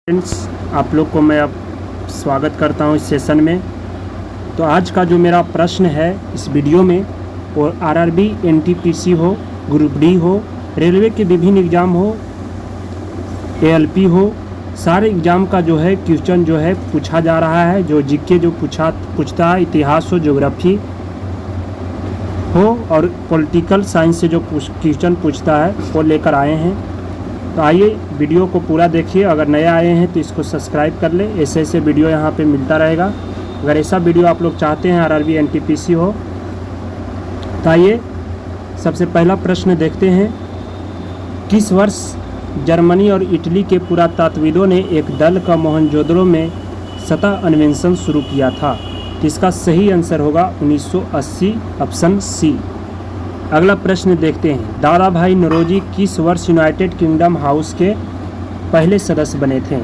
Friends, आप लोग को मैं अब स्वागत करता हूं इस सेशन में। तो आज का जो मेरा प्रश्न है इस वीडियो में वो आरआरबी, एनटीपीसी हो, ग्रुप डी हो, रेलवे के विभिन्न एग्ज़ाम हो, एएलपी हो, सारे एग्ज़ाम का जो है क्वेश्चन जो है पूछा जा रहा है। जो जीके जो पूछता है, इतिहास हो, ज्योग्राफी हो और पॉलिटिकल साइंस से जो क्वेश्चन पूछता है वो लेकर आए हैं। तो आइए वीडियो को पूरा देखिए। अगर नए आए हैं तो इसको सब्सक्राइब कर ले, ऐसे वीडियो यहाँ पे मिलता रहेगा। अगर ऐसा वीडियो आप लोग चाहते हैं आरआरबी एनटीपीसी हो तो आइए सबसे पहला प्रश्न देखते हैं। किस वर्ष जर्मनी और इटली के पुरातत्वविदों ने एक दल का मोहनजोदड़ो में सतह अन्वेषण शुरू किया था? तो इसका सही आंसर होगा 1980, ऑप्शन सी। अगला प्रश्न देखते हैं। दादा भाई नौरोजी किस वर्ष यूनाइटेड किंगडम हाउस के पहले सदस्य बने थे?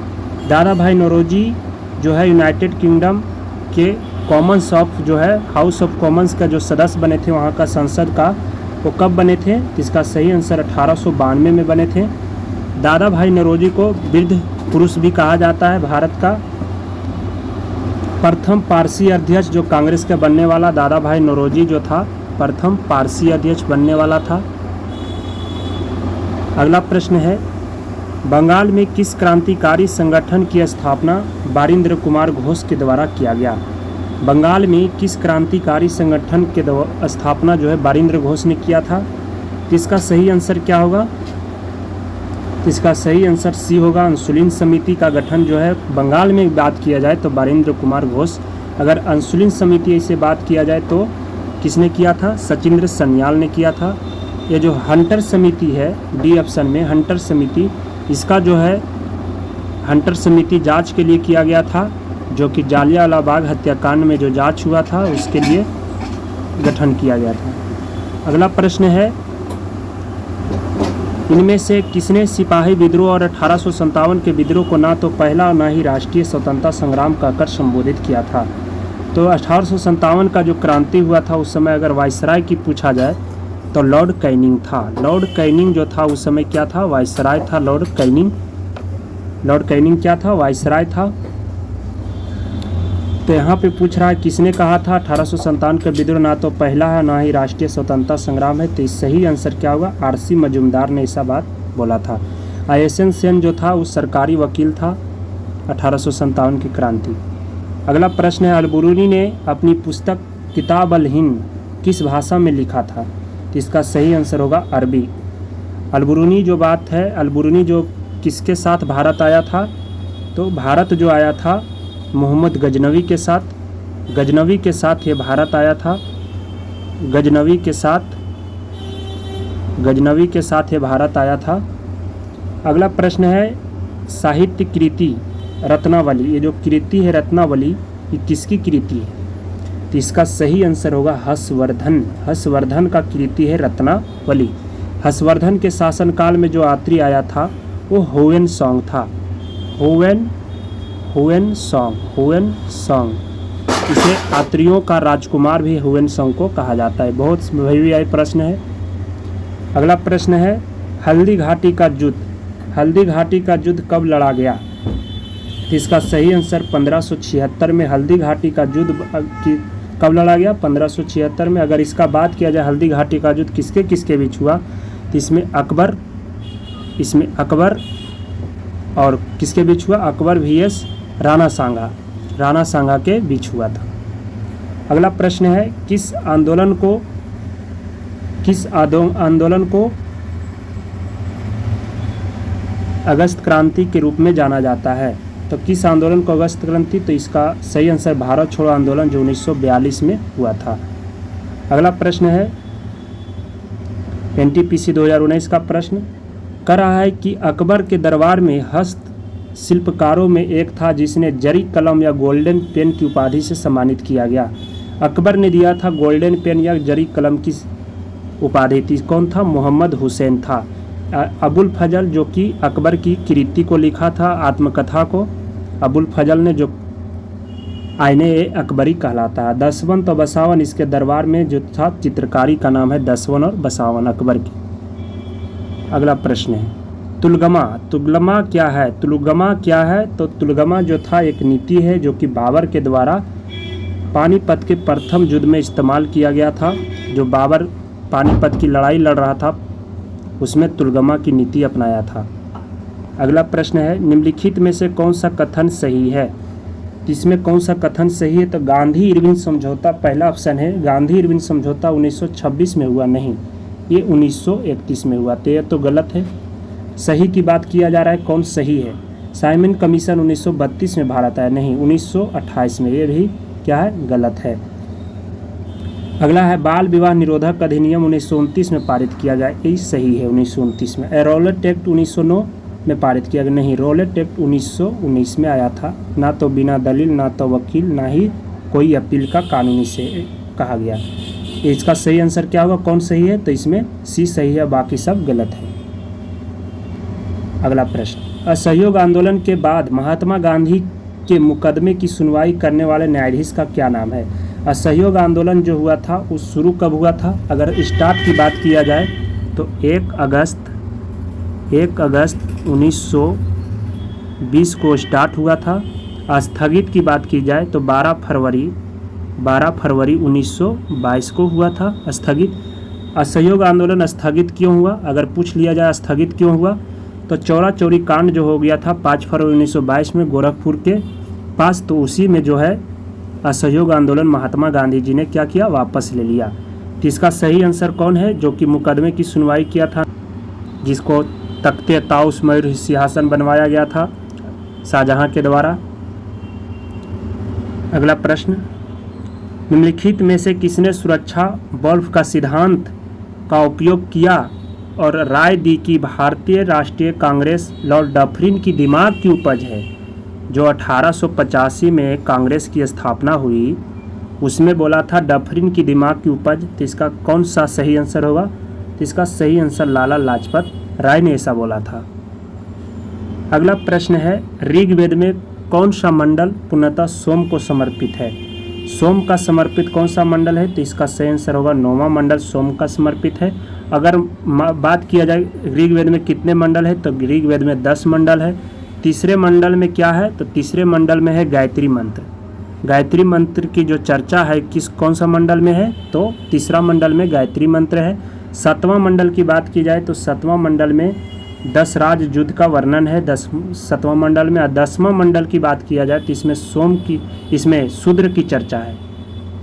दादा भाई नौरोजी जो है यूनाइटेड किंगडम के कॉमन्स ऑफ जो है हाउस ऑफ कॉमन्स का जो सदस्य बने थे, वहाँ का संसद का, वो कब बने थे? तो इसका सही आंसर 1892 में बने थे। दादा भाई नौरोजी को वृद्ध पुरुष भी कहा जाता है। भारत का प्रथम पारसी अध्यक्ष जो कांग्रेस का बनने वाला दादा भाई नौरोजी जो था, प्रथम पारसी अध्यक्ष बनने वाला था। अगला प्रश्न है। बंगाल में किस क्रांतिकारी संगठन की स्थापना बारिंद्र कुमार घोष के द्वारा किया गया? बंगाल में किस क्रांतिकारी संगठन के स्थापना जो है बारिंद्र घोष ने किया था? तो इसका सही आंसर क्या होगा? तो इसका सही आंसर सी होगा। अंसुलिन समिति का गठन जो है बंगाल में बात किया जाए तो बारिंद्र कुमार घोष। अगर अंसुलिन समिति से बात किया जाए तो किसने किया था? सचिंद्र सन्याल ने किया था। ये जो हंटर समिति है, डी ऑप्शन में हंटर समिति, इसका जो है हंटर समिति जांच के लिए किया गया था, जो कि जालियांवाला बाग हत्याकांड में जो जांच हुआ था उसके लिए गठन किया गया था। अगला प्रश्न है। इनमें से किसने सिपाही विद्रोह और 1857 के विद्रोह को ना तो पहला और ना ही राष्ट्रीय स्वतंत्रता संग्राम कहकर संबोधित किया था? तो 1857 का जो क्रांति हुआ था उस समय अगर वायसराय की पूछा जाए तो लॉर्ड कैनिंग था। लॉर्ड कैनिंग जो था उस समय क्या था? वायसराय था। लॉर्ड कैनिंग क्या था? वायसराय था। तो यहाँ पे पूछ रहा है किसने कहा था 1857 का विद्रोह ना तो पहला है ना ही राष्ट्रीय स्वतंत्रता संग्राम है? तो इस सही आंसर क्या होगा? आरसी मजूमदार ने ऐसा बात बोला था। ISN सेन जो था वो सरकारी वकील था 1857 की क्रांति। अगला प्रश्न है। अलबरूनी ने अपनी पुस्तक किताब अल हिंद किस भाषा में लिखा था? तो इसका सही आंसर होगा अरबी। अलबरूनी जो बात है, अलबरूनी जो किसके साथ भारत आया था? तो भारत जो आया था मोहम्मद गजनवी के साथ। गजनवी के साथ ये भारत आया था। गजनवी के साथ ये भारत आया था। अगला प्रश्न है। साहित्य कृति रत्नावली, ये जो कृति है रत्नावली, ये किसकी कृति है? तो इसका सही आंसर होगा हर्षवर्धन। हर्षवर्धन का कृति है रत्नावली। हर्षवर्धन के शासनकाल में जो आत्री आया था वो होवेन सॉन्ग था। होवेन सॉन्ग। इसे आत्रियों का राजकुमार भी होवेन सॉन्ग को कहा जाता है। बहुत भाई प्रश्न है। अगला प्रश्न है। हल्दी घाटी का युद्ध कब लड़ा गया? तो इसका सही आंसर 1576 में हल्दी घाटी का युद्ध कब लड़ा गया? 1576 में। अगर इसका बात किया जाए हल्दी घाटी का युद्ध किसके किसके बीच हुआ, तो इसमें अकबर और किसके बीच हुआ? अकबर vs राणा सांगा के बीच हुआ था। अगला प्रश्न है। किस आंदोलन को अगस्त क्रांति के रूप में जाना जाता है? तो किस आंदोलन को अगस्त क्रांति? तो इसका सही आंसर भारत छोड़ो आंदोलन जो 1942 में हुआ था। अगला प्रश्न है। एनटीपीसी 2019 का प्रश्न कर रहा है कि अकबर के दरबार में हस्त शिल्पकारों में एक था जिसने जरी कलम या गोल्डन पेन की उपाधि से सम्मानित किया गया। अकबर ने दिया था गोल्डन पेन या जरी कलम की उपाधि थी। कौन था? मोहम्मद हुसैन था। अबुल फजल जो कि अकबर की कृति को लिखा था, आत्मकथा को, अबुल फजल ने जो आईने अकबरी कहलाता है। दसवंत और बसावन इसके दरबार में जो था चित्रकारी का नाम है दसवन और बसावन अकबर की। अगला प्रश्न है। तुलगमा, तुलगमा क्या है? तुलगमा क्या है? तो तुलगमा जो था एक नीति है जो कि बाबर के द्वारा पानीपत के प्रथम युद्ध में इस्तेमाल किया गया था। जो बाबर पानीपत की लड़ाई लड़ रहा था उसमें तुलगमा की नीति अपनाया था। अगला प्रश्न है, निम्नलिखित में से कौन सा कथन सही है? इसमें कौन सा कथन सही है? तो गांधी इरविन समझौता पहला ऑप्शन है। गांधी इरविन समझौता 1926 में हुआ, नहीं, ये 1931 में हुआ, तो ये तो गलत है। सही की बात किया जा रहा है, कौन सही है? साइमन कमीशन 1932 में भारत आया, नहीं, 1928 में, ये भी क्या है? गलत है। अगला है, बाल विवाह निरोधक अधिनियम 1929 में पारित किया गया, ये सही है, 1929 में। रॉलेट एक्ट 1909 में पारित किया गया, नहीं, रॉलेट एक्ट 1919 में आया था। ना तो बिना दलील, ना तो वकील, ना ही कोई अपील का कानूनी से कहा गया। इसका सही आंसर क्या होगा? कौन सही है? तो इसमें सी सही है, बाकी सब गलत है। अगला प्रश्न, असहयोग आंदोलन के बाद महात्मा गांधी के मुकदमे की सुनवाई करने वाले न्यायाधीश का क्या नाम है? असहयोग आंदोलन जो हुआ था वो शुरू कब हुआ था? अगर स्टार्ट की बात किया जाए तो 1 अगस्त 1920 को स्टार्ट हुआ था। स्थगित की बात की जाए तो 12 फरवरी 1922 को हुआ था स्थगित। असहयोग आंदोलन स्थगित क्यों हुआ? अगर पूछ लिया जाए स्थगित क्यों हुआ तो चौरा चौरी कांड जो हो गया था 5 फरवरी 1922 में गोरखपुर के पास, तो उसी में जो है असहयोग आंदोलन महात्मा गांधी जी ने क्या किया? वापस ले लिया। तो इसका सही आंसर कौन है? जो कि मुकदमे की सुनवाई किया था, जिसको तख्ते ताउस मयूर सिंहासन बनवाया गया था शाहजहां के द्वारा। अगला प्रश्न, निम्नलिखित में से किसने सुरक्षा वॉल्व का सिद्धांत का उपयोग किया और राय दी कि भारतीय राष्ट्रीय कांग्रेस लॉर्ड डफरिन की दिमाग की उपज है? जो 1885 में कांग्रेस की स्थापना हुई उसमें बोला था डफरिन की दिमाग की उपज, तो इसका कौन सा सही आंसर होगा? तो इसका सही आंसर लाला लाजपत राय ने ऐसा बोला था। अगला प्रश्न है, ऋग्वेद में कौन सा मंडल पूर्णतः सोम को समर्पित है? सोम का समर्पित कौन सा मंडल है? तो इसका सही आंसर होगा 9वां मंडल सोम का समर्पित है। अगर बात किया जाए ऋग्वेद में कितने मंडल है तो ऋग्वेद में 10 मंडल है। तीसरे मंडल में क्या है? तो तीसरे मंडल में है गायत्री मंत्र। गायत्री मंत्र की जो चर्चा है कौन सा मंडल में है? तो तीसरा मंडल में गायत्री मंत्र है। 7वां मंडल की बात की जाए तो 7वां मंडल में 10 राज युद्ध का वर्णन है 7वां मंडल में। 10वां मंडल की बात किया जाए तो इसमें शूद्र की चर्चा है,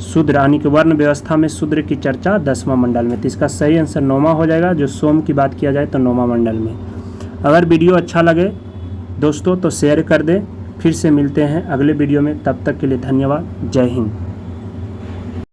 शूद्र यानी कि वर्ण व्यवस्था में शूद्र की चर्चा 10वां मंडल में। तो इसका सही आंसर 9वां हो जाएगा, जो सोम की बात किया जाए तो 9वां मंडल में। अगर वीडियो अच्छा लगे दोस्तों तो शेयर कर दें। फिर से मिलते हैं अगले वीडियो में, तब तक के लिए धन्यवाद। जय हिंद।